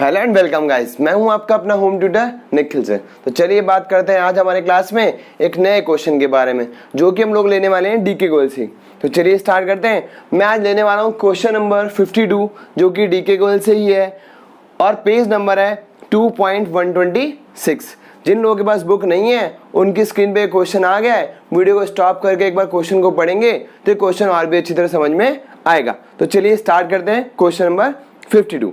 Hello and welcome guys, मैं हूं आपका अपना होम ट्यूटर निखिल से। तो चलिए बात करते हैं आज हमारे क्लास में एक नए क्वेश्चन के बारे में जो कि हम लोग लेने वाले हैं डीके गोयल से। तो चलिए स्टार्ट करते हैं। मैं आज लेने वाला हूं क्वेश्चन नंबर 52 जो कि डीके गोयल से ही है और पेज नंबर है 2.126। जिन लोगों के पास बुक नहीं है उनकी स्क्रीन पे क्वेश्चन आ गया है, वीडियो को स्टॉप करके एक बार क्वेश्चन को पढ़ेंगे तो क्वेश्चन और भी अच्छी तरह समझ में आएगा। तो चलिए स्टार्ट करते हैं। Question number 52,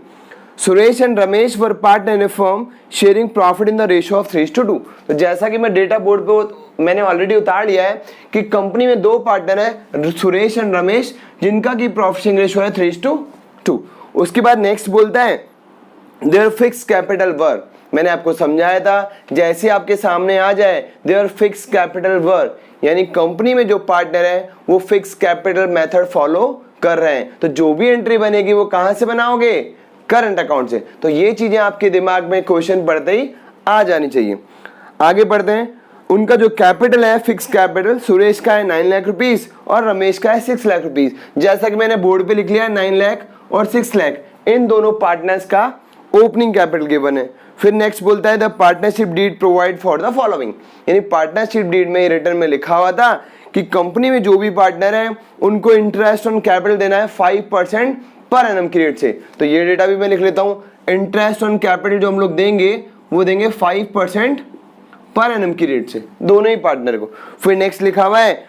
Suresh and Ramesh were partner in a firm sharing profit in the ratio of 3:2। तो जैसा कि मैं डेटा बोर्ड पे मैंने ऑलरेडी उतार लिया है कि कंपनी में दो पार्टनर है सुरेश एंड रमेश जिनका की प्रॉफिट शेयरिंग रेशियो है 3:2। उसके बाद नेक्स्ट बोलता है देयर फिक्स कैपिटल वर। मैंने आपको समझाया था जैसे आपके सामने आ जाए देयर फिक्स कैपिटल वर यानी कंपनी में जो पार्टनर है वो फिक्स कैपिटल मेथड फॉलो कर रहे हैं, तो जो भी एंट्री बनेगी वो कहां से बनाओगे? करंट अकाउंट से। तो ये चीजें आपके दिमाग में क्वेश्चन पढ़ते ही आ जानी चाहिए। आगे बढ़ते हैं। उनका जो कैपिटल है फिक्स कैपिटल सुरेश का है 9 लाख रुपीस और रमेश का है 6 लाख रुपीस। जैसा कि मैंने बोर्ड पे लिख लिया है 9 लाख और 6 लाख इन दोनों पार्टनर्स का ओपनिंग कैपिटल गिवन है। फिर नेक्स्ट बोलता है the partnership deed provide for the following, यानी पार्टनरशिप डीड में रिटर्न में लिखा हुआ था कि कंपनी में जो भी पार्टनर है उनको इंटरेस्ट ऑन कैपिटल देना है 5% पर एनम की रेट से। तो ये डेटा भी मैं लिख लेता हूं। इंटरेस्ट ऑन कैपिटल जो हम लोग देंगे वो देंगे 5% पर एनम की रेट से दोनों ही पार्टनर को। फिर नेक्स्ट लिखा हुआ है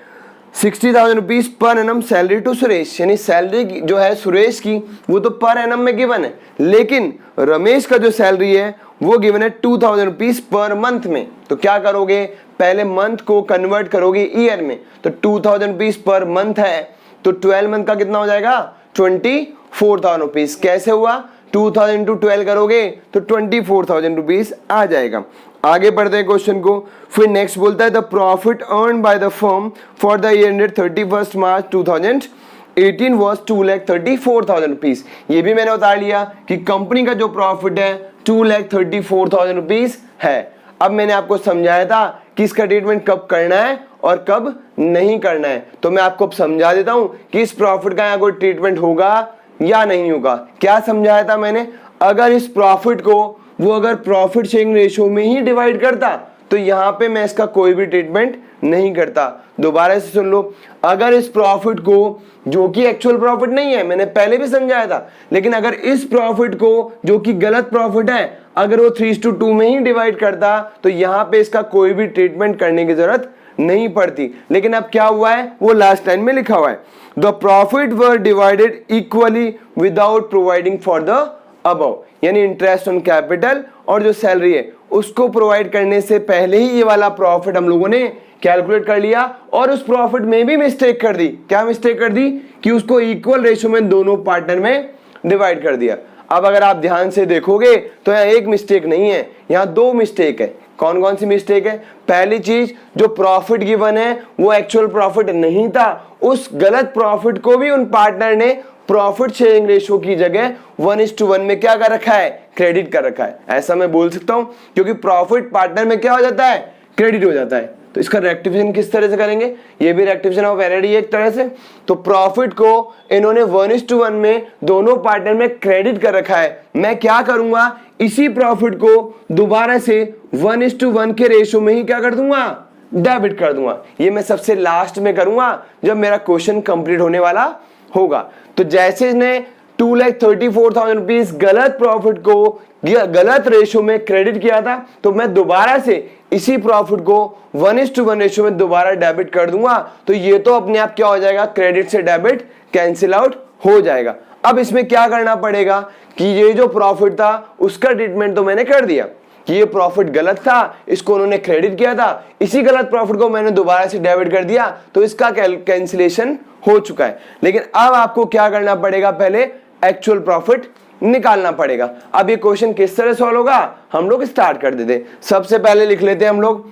60,000 rupees per annum salary to Suresh, यानी सैलरी जो है सुरेश की वो तो पर एनम में गिवन है, लेकिन रमेश का जो सैलरी है वो गिवन है 2,000 रुपीज पर मंथ में। तो क्या करोगे, पहले मंथ को कन्वर्ट करोगे ईयर में। तो 2,000 रुपीज पर मंथ है तो 12 मंथ का कितना हो जाएगा? 24,000 रुपीज। कैसे हुआ? 2,000 इंटू 12 करोगे तो 24,000 रुपीज आ जाएगा। आगे बढ़ते हैं क्वेश्चन को। फिर नेक्स्ट बोलता है the profit earn by the firm for the year ended 31 March 2018 was 2,34,000 rupees. ये भी मैंने बता लिया कि कंपनी का जो प्रॉफिट है 2,34,000 रुपीज है। अब मैंने आपको समझाया था कि इसका ट्रीटमेंट कब करना है और कब नहीं करना है, तो मैं आपको समझा देता हूं कि इस प्रॉफिट का यहाँ कोई ट्रीटमेंट होगा या नहीं होगा। क्या समझाया था मैंने? अगर इस प्रॉफिट को वो अगर प्रॉफिट शेयरिंग रेशियो में ही डिवाइड करता तो यहाँ पे मैं इसका कोई भी ट्रीटमेंट नहीं करता। दोबारा से सुन लो, अगर इस प्रॉफिट को जो कि एक्चुअल प्रॉफिट नहीं है, मैंने पहले भी समझाया था, लेकिन अगर इस प्रॉफिट को जो कि गलत प्रॉफिट है अगर वो 3:2 में ही डिवाइड करता तो यहाँ पे इसका कोई भी ट्रीटमेंट करने की जरूरत नहीं पड़ती। लेकिन अब क्या हुआ है वो लास्ट लाइन में लिखा हुआ है the profit were divided equally without providing for the above, यानी इंटरेस्ट ऑन कैपिटल और जो सैलरी है उसको प्रोवाइड करने से पहले ही ये वाला प्रॉफिट हम लोगों ने कैलकुलेट कर लिया और उस प्रॉफिट में भी मिस्टेक कर दी। क्या मिस्टेक कर दी? कि उसको इक्वल रेशियो में दोनों पार्टनर में डिवाइड कर दिया। अब अगर आप ध्यान से देखोगे तो यहाँ एक मिस्टेक नहीं है, यहाँ दो मिस्टेक है। कौन कौन सी मिस्टेक है? पहली चीज, जो प्रॉफिट गिवन है वो एक्चुअल प्रॉफिट नहीं था, उस गलत प्रॉफिट को भी उन पार्टनर ने प्रॉफिट शेयरिंग रेशियो की जगह 1:1 में क्या कर रखा है? क्रेडिट कर रखा है। ऐसा मैं बोल सकता हूं क्योंकि प्रॉफिट पार्टनर में क्या हो जाता है? क्रेडिट हो जाता है। तो इसका रेक्टिफिकेशन किस तरह से करेंगे? ये भी रेक्टिफिकेशन ऑफ एरर ही एक तरह से। तो प्रॉफिट को इन्होंने 1:1 में दोनों पार्टनर में क्रेडिट कर रखा है। मैं क्या करूंगा, इसी प्रॉफिट को दोबारा से 1:1 के रेशियो में ही क्या कर दूंगा? डेबिट कर दूंगा। ये मैं सबसे लास्ट में करूंगा जब मेरा क्वेश्चन कंप्लीट होने वाला होगा। तो जैसे इसने 2,34,000 रुपीज गलत प्रॉफिट को गलत रेशियो में क्रेडिट किया था तो मैं दोबारा से इसी प्रॉफिट को 1:1 रेशियो में दोबारा डेबिट कर दूंगा। तो ये तो अपने आप क्या हो जाएगा? क्रेडिट से डेबिट कैंसिल आउट हो जाएगा। अब इसमें क्या करना पड़ेगा कि ये जो प्रॉफिट था उसका ट्रीटमेंट तो मैंने कर दिया कि ये प्रॉफिट गलत था, इसको उन्होंने क्रेडिट किया था, इसी गलत प्रॉफिट को मैंने दोबारा से डेबिट कर दिया तो इसका कैंसिलेशन हो चुका है। लेकिन अब आपको क्या करना पड़ेगा? पहले एक्चुअल प्रॉफिट निकालना पड़ेगा। अब ये क्वेश्चन किस तरह सॉल्व होगा हम लोग स्टार्ट कर देते। सबसे पहले लिख लेते हैं हम लोग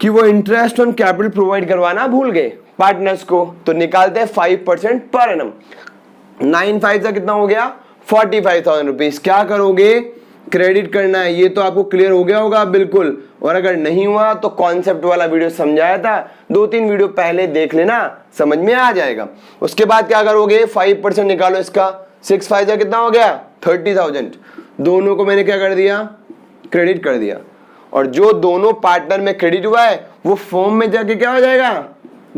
कि वो इंटरेस्ट ऑन कैपिटल प्रोवाइड करवाना भूल गए पार्टनर्स को, तो निकालते हैं 5% पर एनम। 9/5 का कितना हो गया? 45,000 रुपीज। क्या करोगे? क्रेडिट करना है। ये तो आपको क्लियर हो गया होगा बिल्कुल, और अगर नहीं हुआ तो कॉन्सेप्ट वाला वीडियो समझाया था, 2-3 वीडियो पहले देख लेना, समझ में आ जाएगा। उसके बाद क्या करोगे? 5% निकालो इसका। 6/5 का कितना हो गया? 30,000। दोनों को मैंने क्या कर दिया, क्रेडिट कर दिया, और जो दोनों पार्टनर में क्रेडिट हुआ है वो फॉर्म में जाके क्या हो जाएगा,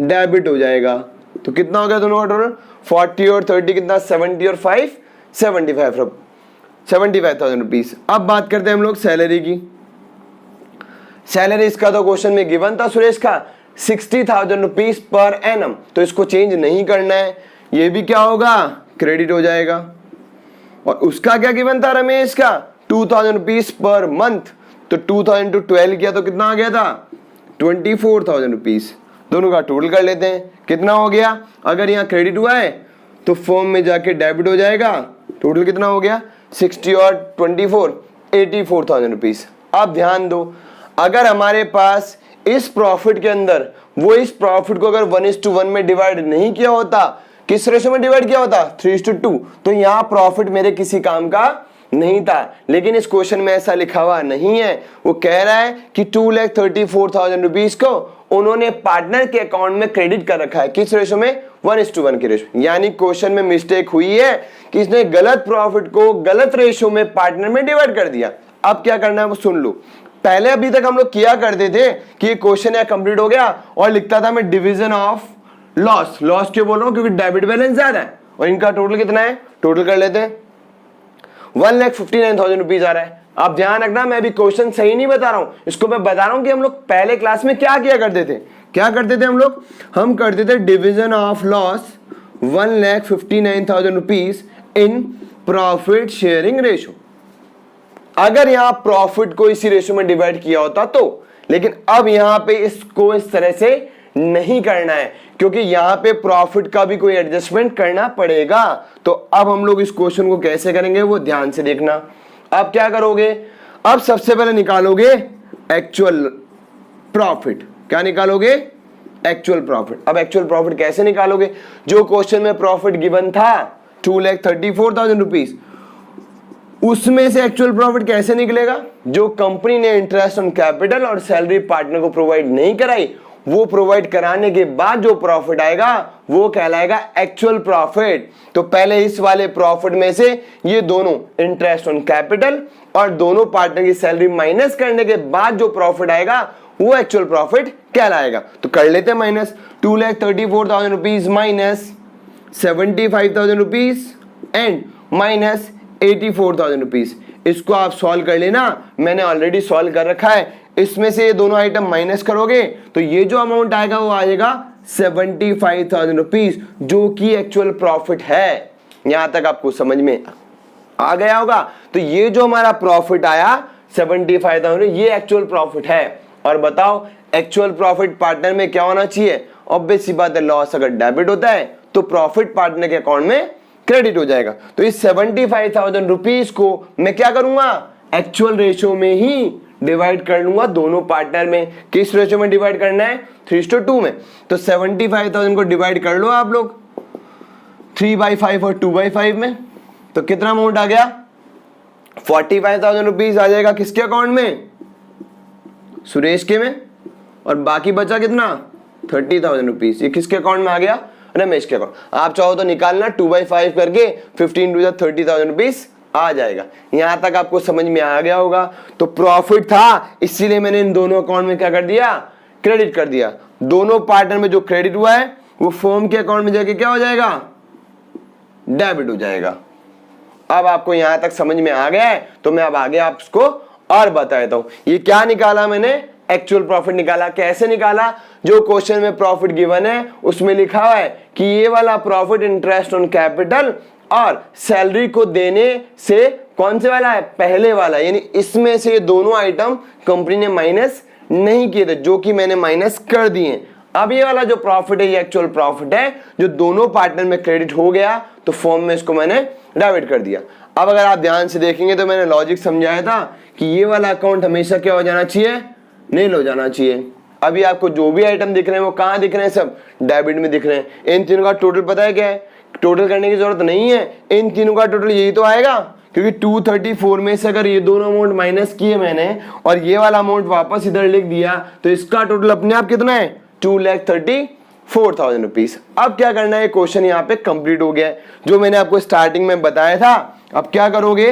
डेबिट हो जाएगा। तो कितना हो गया दोनों का टोटल, 40 और 30 कितना, 70 और 5 75,000 रुपीज। अब बात करते हैं हम लोग सैलरी की। सैलरी इसका तो क्वेश्चन में गिवन था सुरेश का 60,000 रुपीज पर एनम, तो इसको चेंज नहीं करना है, ये भी क्या होगा, क्रेडिट हो जाएगा। और उसका क्या गिवन था रमेश का, 2,000 रुपीज पर मंथ, तो 2,000 टू 12 किया तो कितना आ गया था, 24,000 रुपीज। दोनों का टोटल कर लेते हैं, कितना हो गया, अगर यहाँ क्रेडिट हुआ है तो फॉर्म में जाके डेबिट हो जाएगा। टोटल कितना हो गया, 60 और 24 84,000 रुपीज। अब ध्यान दो, अगर हमारे पास इस प्रॉफिट के अंदर वो इस प्रॉफिट को अगर 1:1 में डिवाइड नहीं किया होता, किस रेशो में डिवाइड किया होता, 3:2, तो यहाँ प्रॉफिट मेरे किसी काम का नहीं था। लेकिन इस क्वेश्चन में ऐसा लिखा हुआ नहीं है, वो कह रहा है कि 2,34,000 रुपीज को उन्होंने पार्टनर के अकाउंट में क्रेडिट कर रखा है, किस रेशो में, 1:1 की रेशो। यानी क्वेश्चन में मिस्टेक हुई है कि इसने गलत प्रॉफिट को गलत रेशो में पार्टनर में डिवाइड कर दिया। अब क्या करना है वो सुन लो। पहले अभी तक हम लोग किया करते थे कि क्वेश्चन या कंप्लीट हो गया और लिखता था मैं डिवीजन ऑफ लॉस। लॉस क्यों बोल रहा हूं, क्योंकि डेबिट बैलेंस ज्यादा है और इनका टोटल कितना है, टोटल कर लेते हैं 1,59,000 रुपीज आ रहा है। आप ध्यान रखना, मैं अभी क्वेश्चन सही नहीं बता रहा हूं, इसको मैं बता रहा हूं कि हम लोग पहले क्लास में क्या किया करते थे। क्या करते थे हम करते थे division of loss 1,59,000 rupees in profit sharing ratio. अगर यहां प्रॉफिट को इसी रेशो में डिवाइड किया होता तो, लेकिन अब यहां पे इसको इस तरह से नहीं करना है, क्योंकि यहां पे प्रॉफिट का भी कोई एडजस्टमेंट करना पड़ेगा। तो अब हम लोग इस क्वेश्चन को कैसे करेंगे वो ध्यान से देखना। अब क्या करोगे, अब सबसे पहले निकालोगे एक्चुअल प्रॉफिट। क्या निकालोगे, एक्चुअल प्रॉफिट। अब एक्चुअल प्रॉफिट कैसे निकालोगे, जो क्वेश्चन में प्रॉफिट गिवन था 2,34,000 रुपीज, उसमें से एक्चुअल प्रॉफिट कैसे निकलेगा, जो कंपनी ने इंटरेस्ट ऑन कैपिटल और सैलरी पार्टनर को प्रोवाइड नहीं कराई, वो प्रोवाइड कराने के बाद जो प्रॉफिट आएगा वो कहलाएगा एक्चुअल प्रॉफिट। तो पहले इस वाले प्रॉफिट में से ये दोनों इंटरेस्ट ऑन कैपिटल और दोनों पार्टनर की सैलरी माइनस करने के बाद जो प्रॉफिट आएगा वो एक्चुअल प्रॉफिट कहलाएगा। तो कर लेते हैं minus, 2,34,000 rupees minus 75,000 rupees and minus 84,000 rupees. इसको आप सॉल्व कर लेना, मैंने ऑलरेडी सॉल्व कर रखा है। इसमें से ये दोनों आइटम माइनस करोगे तो ये जो अमाउंट आएगा वो आएगा 75,000 रुपीज, जो कि एक्चुअल प्रॉफिट है। यहां तक आपको समझ में आ गया होगा। तो ये जो हमारा प्रॉफिट आया 75,000, ये एक्चुअल प्रॉफिट है। और बताओ एक्चुअल प्रॉफिट पार्टनर में क्या होना चाहिए, ऑब्वियस सी बात है, लॉस अगर डेबिट होता है तो प्रॉफिट पार्टनर के अकाउंट में क्रेडिट हो जाएगा। तो इस 75,000 रुपीज को मैं क्या करूंगा, एक्चुअल रेशो में ही डिवाइड कर लूंगा दोनों पार्टनर में। किस रेशो में डिवाइड करना है, 3:2 में। तो 75,000 को डिवाइड कर लो आप लोग 3/5 और 2/5 में, तो कितना अमाउंट आ गया, 45,000 रुपीज आ जाएगा किसके अकाउंट में, सुरेश के में। और बाकी बचा कितना, 30,000 रुपीज, ये किसके अकाउंट में आ गया, रमेश के अकाउंट। आप चाहो तो निकालना 2/5 करके 15 टू 30,000 रुपीज आ जाएगा। यहां तक आपको समझ में आ गया होगा। तो प्रॉफिट था इसीलिए मैंने इन दोनों अकाउंट में क्या कर दिया, क्रेडिट कर दिया। दोनों पार्टनर में जो क्रेडिट हुआ है वो फर्म के अकाउंट में जाके क्या हो जाएगा, डेबिट हो जाएगा। अब आपको यहां तक समझ में आ गया है, तो मैं अब आगे आपको और बता देता हूं। ये क्या निकाला मैंने, एक्चुअल प्रॉफिट निकाला। कैसे निकाला, जो क्वेश्चन में प्रॉफिट गिवन है उसमें लिखा हुआ है कि ये वाला प्रॉफिट इंटरेस्ट ऑन कैपिटल और सैलरी को देने से कौन से वाला है, पहले वाला। यानी इसमें से दोनों आइटम कंपनी ने माइनस नहीं किए थे, जो कि मैंने माइनस कर दिए। अब ये वाला जो प्रॉफिट है ये एक्चुअल प्रॉफिट है, जो दोनों पार्टनर में क्रेडिट हो गया तो फॉर्म में इसको मैंने डेबिट कर दिया। अब अगर आप ध्यान से देखेंगे तो मैंने लॉजिक समझाया था कि ये वाला अकाउंट हमेशा क्या हो जाना चाहिए, नील हो जाना चाहिए। अभी आपको जो भी आइटम दिख रहे हैं वो कहाँ दिख रहे हैं, सब डेबिट में दिख रहे हैं। इन तीनों का टोटल पता है क्या है, टोटल करने की जरूरत नहीं है, इन तीनों का टोटल यही तो आएगा। क्योंकि 234 में से अगर ये दोनों अमाउंट माइनस किए मैंने और ये वाला अमाउंट वापस इधर लिख दिया तो इसका टोटल अपने आप कितना है, 2,34,000 रुपीज। अब क्या करना है, क्वेश्चन यहाँ पे कंप्लीट हो गया है जो मैंने आपको स्टार्टिंग में बताया था। अब क्या करोगे,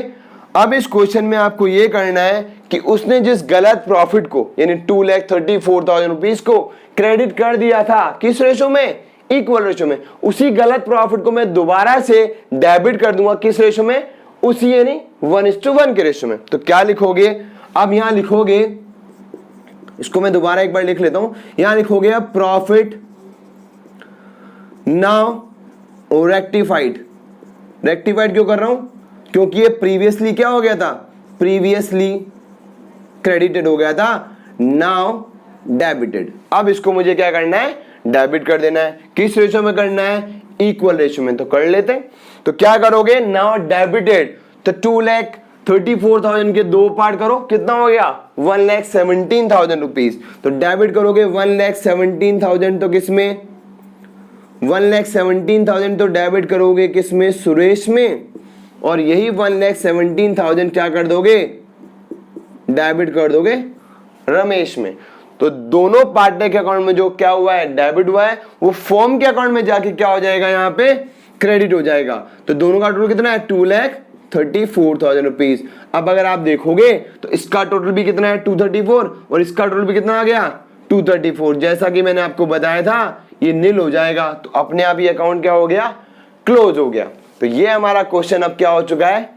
अब इस क्वेश्चन में आपको ये करना है कि उसने जिस गलत प्रॉफिट को यानी 2,34,000 रुपीज को क्रेडिट कर दिया था किस रेशो में, इक्वल रेशो में, उसी गलत प्रॉफिट को मैं दोबारा से डेबिट कर दूंगा किस रेशो में, उसी यानी 1:1 के रेशो में। तो क्या लिखोगे, अब यहां लिखोगे, इसको मैं दोबारा एक बार लिख लेता हूं, यहां लिखोगे अब प्रॉफिट नाउ रेक्टिफाइड। रेक्टिफाइड क्यों कर रहा हूं, क्योंकि ये प्रीवियसली क्या हो गया था, प्रीवियसली क्रेडिटेड हो गया था, नाउ डेबिटेड। अब इसको मुझे क्या करना है, डेबिट कर देना है। किस रेशो में करना है, इक्वल रेशो में। तो कर लेते हैं। तो क्या करोगे, नाउ डेबिटेड, तो 2,34,000 के दो पार्ट करो, कितना हो गया, 1,17,000 रुपीज। तो डेबिट करोगे 1,17,000 तो किसमें, 1,17,000 तो डेबिट करोगे किसमें, सुरेश में, और यही 1,17,000 क्या कर दोगे, डेबिट कर दोगे रमेश में। तो दोनों पार्टनर के अकाउंट में जो क्या हुआ है, डेबिट हुआ है, वो फर्म के अकाउंट में जाके क्या हो जाएगा, यहाँ पे क्रेडिट हो जाएगा। तो दोनों का टोटल कितना है, 2,34,000 रुपीज। अब अगर आप देखोगे तो इसका टोटल भी कितना है, 234, और इसका टोटल भी कितना आ गया, 234। जैसा कि मैंने आपको बताया था ये नील हो जाएगा, तो अपने आप ये अकाउंट क्या हो गया, क्लोज हो गया। तो ये हमारा क्वेश्चन अब क्या हो चुका है,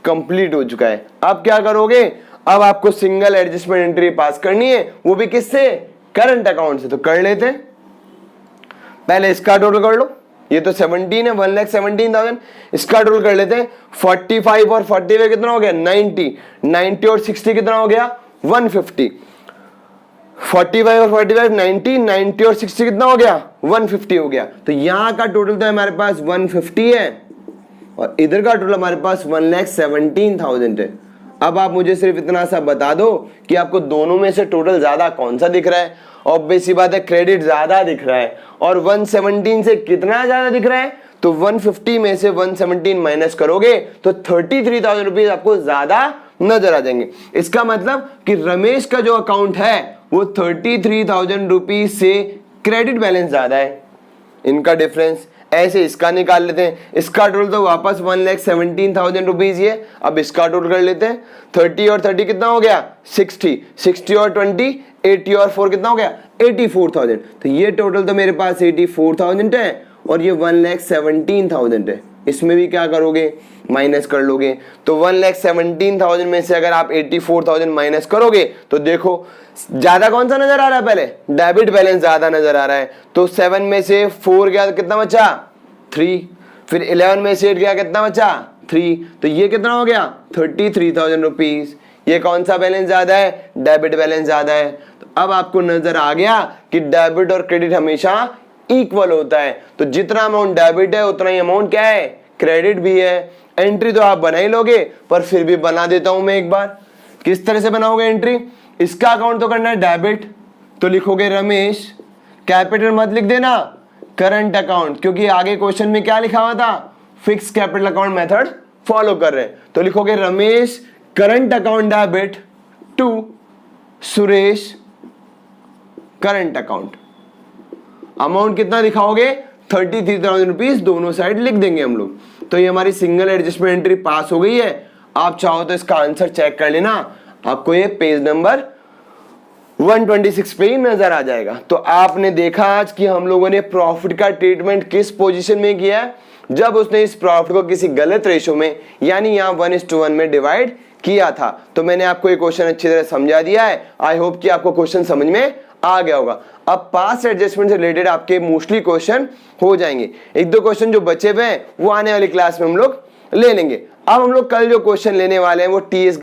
कंप्लीट हो चुका है। अब क्या करोगे, अब आपको सिंगल एडजस्टमेंट एंट्री पास करनी है, वो भी किससे, करंट अकाउंट से। तो कर लेते हैं, पहले इसका टोटल कर लो, ये तो 17 है, 1,17,000, इसका टोटल कर लेते हैं। 45 और 45 कितना हो गया, 90 और 60 कितना हो गया, 150। 45 और 45 90 और 60 कितना हो गया, 150 हो गया। तो यहां का टोटल तो हमारे पास 150 है, और इधर का टोटल हमारे पास 1,17,000 है। अब आप मुझे सिर्फ इतना सा बता दो कि आपको दोनों में से टोटल ज्यादा कौन सा दिख रहा है। ऑब्वियस सी बात है, क्रेडिट ज्यादा दिख रहा है, और 117 से कितना ज्यादा दिख रहा है, तो 150 में से 117 माइनस करोगे तो 33,000 रुपीज आपको ज्यादा नजर आ जाएंगे। इसका मतलब कि रमेश का जो अकाउंट है वो 33,000 रुपीज से क्रेडिट बैलेंस ज्यादा है, इनका डिफरेंस। ऐसे इसका निकाल लेते हैं, इसका टोटल तो वापस 1,17,000 रुपीज ही है। अब इसका टोटल कर लेते हैं, 30 और 30 कितना हो गया, 60 और 20 80 और 4 कितना हो गया, 84,000। तो ये टोटल तो मेरे पास 84,000 है, और ये 1,17,000 है। इसमें भी क्या करोगे, माइनस कर लोगे। तो 1,17,000 में से अगर आप 84,000 माइनस करोगे तो देखो ज्यादा कौन सा नजर आ रहा है, पहले डेबिट बैलेंस ज्यादा नजर आ रहा है। तो 7 में से 4 गया तो कितना बचा, 3, फिर 11 में से 8 गया कितना बचा, 3। तो ये कितना हो गया, 33,000 रुपीज। ये कौन सा बैलेंस ज्यादा है, डेबिट बैलेंस ज्यादा है। तो अब आपको नजर आ गया कि डेबिट और क्रेडिट हमेशा इक्वल होता है। तो जितना अमाउंट डेबिट है उतना ही अमाउंट क्या है, क्रेडिट भी है। एंट्री तो आप बना ही लोगे, पर फिर भी बना देता हूं मैं एक बार। किस तरह से बनाओगे एंट्री, इसका अकाउंट तो करना है डेबिट, तो लिखोगे रमेश, कैपिटल मत लिख देना, करंट अकाउंट, क्योंकि आगे क्वेश्चन में क्या लिखा हुआ था, fix capital account method follow कर रहे हैं। तो लिखोगे Ramesh current account debit to Suresh current account. Amount कितना दिखाओगे, 33,000 रुपीज, दोनों साइड लिख देंगे हम लोग। तो ये हमारी सिंगल एडजस्टमेंट एंट्री पास हो गई है। आप चाहो तो इसका आंसर चेक कर लेना, आपको ये पेज नंबर 126 पे ही नजर आ जाएगा। तो आपने देखा आज कि हम लोगों ने प्रॉफिट का ट्रीटमेंट किस पोजीशन में किया है, जब उसने इस प्रॉफिट को किसी गलत रेशो में यानी यहाँ 1:1 में डिवाइड किया था। तो मैंने आपको ये क्वेश्चन अच्छी तरह समझा दिया है। आई होप कि आपको क्वेश्चन समझ में आ गया होगा। अब पास्ट एडजस्टमेंट से रिलेटेड आपके मोस्टली क्वेश्चन हो जाएंगे। एक दो क्वेश्चन जो बचे हुए हैं वो आने वाली क्लास में हम लोग ले लेंगे। अब हम लोग कल जो क्वेश्चन लेने वाले हैं वो टीएस